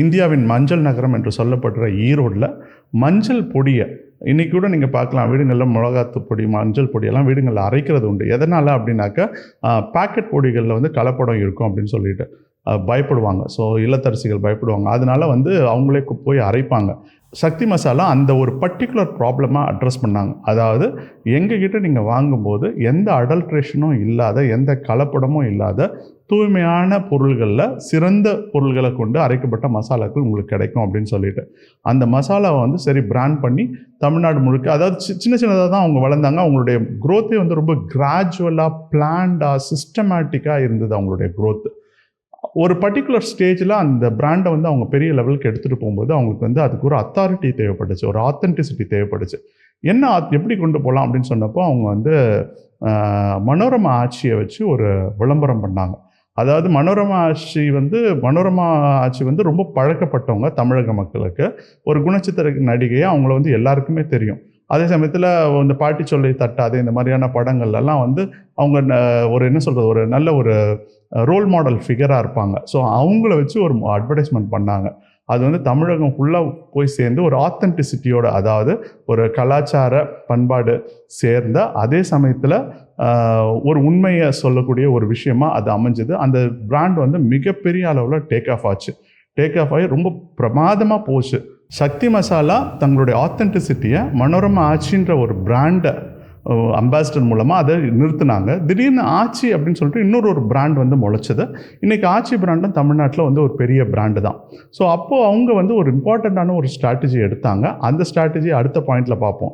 இந்தியாவின் மஞ்சள் நகரம் என்று சொல்லப்படுற ஈரோடில் மஞ்சள் பொடியை இன்றைக்கி கூட நீங்கள் பார்க்கலாம், வீடுங்களில் மிளகாத்து பொடி, மஞ்சள் பொடியெல்லாம் வீடுகளில் அரைக்கிறது உண்டு. எதனால் அப்படின்னாக்கா பேக்கெட் பொடிகளில் வந்து கலப்படம் இருக்கும் அப்படின்னு சொல்லிட்டு பயப்படுவாங்க. ஸோ இல்லத்தரசிகள் பயப்படுவாங்க. அதனால வந்து அவங்களே போய் அரைப்பாங்க. சக்தி மசாலா அந்த ஒரு பர்டிகுலர் ப்ராப்ளமாக அட்ரஸ் பண்ணாங்க. அதாவது எங்ககிட்ட நீங்கள் வாங்கும்போது எந்த அடல்ட்ரேஷனும் இல்லாத, எந்த கலப்படமும் இல்லாத தூய்மையான பொருள்களில் சிறந்த பொருள்களை கொண்டு அரைக்கப்பட்ட மசாலாக்கள் உங்களுக்கு கிடைக்கும் அப்படின்னு சொல்லிட்டு அந்த மசாலாவை வந்து சரி பிராண்ட் பண்ணி தமிழ்நாடு முழுக்க, அதாவது சின்ன சின்னதாக தான் அவங்க வளர்ந்தாங்க. அவங்களுடைய க்ரோத்தே வந்து ரொம்ப கிராஜுவலாக, பிளான்டாக, சிஸ்டமேட்டிக்காக இருந்தது அவங்களுடைய க்ரோத்து. ஒரு பர்டிகுலர் ஸ்டேஜில் அந்த பிராண்டை வந்து அவங்க பெரிய லெவலுக்கு எடுத்துகிட்டு போகும்போது அவங்களுக்கு வந்து அதுக்கு ஒரு அத்தாரிட்டி தேவைப்பட்டுச்சு, ஒரு ஆத்தென்டிசிட்டி தேவைப்பட்டுச்சு. என்ன எப்படி கொண்டு போகலாம் அப்படின்னு சொன்னப்போ அவங்க வந்து மனோரமா ஆட்சியை வச்சு ஒரு விளம்பரம் பண்ணாங்க. அதாவது மனோரமா ஆட்சி வந்து ரொம்ப பழக்கப்பட்டவங்க தமிழக மக்களுக்கு. ஒரு குணச்சித்திர நடிகையை அவங்கள வந்து எல்லாருக்குமே தெரியும். அதே சமயத்தில் இந்த பாட்டி சொல்லை தட்டாதே இந்த மாதிரியான படங்கள்லாம் வந்து அவங்க ஒரு என்ன சொல்கிறது, ஒரு நல்ல ஒரு ரோல் மாடல் ஃபிகராக இருப்பாங்க. ஸோ அவங்கள வச்சு ஒரு அட்வர்டைஸ்மெண்ட் பண்ணாங்க. அது வந்து தமிழகம் ஃபுல்லாக போய் சேர்ந்து ஒரு ஆத்தென்டிசிட்டியோட, அதாவது ஒரு கலாச்சார பண்பாடு சேர்ந்த, அதே சமயத்தில் ஒரு உண்மையை சொல்லக்கூடிய ஒரு விஷயமா அது அமைஞ்சது. அந்த பிராண்ட் வந்து மிகப்பெரிய அளவில் டேக் ஆஃப் ஆச்சு. டேக் ஆஃப் ஆகி ரொம்ப பிரமாதமாக போச்சு. சக்தி மசாலா தங்களுடைய ஆத்தென்டிசிட்டியை மனோரமா ஆட்சின்ற ஒரு பிராண்டை அம்பாசிடர் மூலமாக அதை நிறுத்தினாங்க. திடீர்னு ஆச்சி அப்படின்னு சொல்லிட்டு இன்னொரு பிராண்ட் வந்து முளைச்சது. இன்றைக்கி ஆச்சி பிராண்டும் தமிழ்நாட்டில் வந்து ஒரு பெரிய பிராண்டு தான். ஸோ அப்போது அவங்க வந்து ஒரு இம்பார்ட்டண்ட்டான ஒரு ஸ்ட்ராட்டஜி எடுத்தாங்க. அந்த ஸ்ட்ராட்டஜி அடுத்த பாயிண்டில் பார்ப்போம்.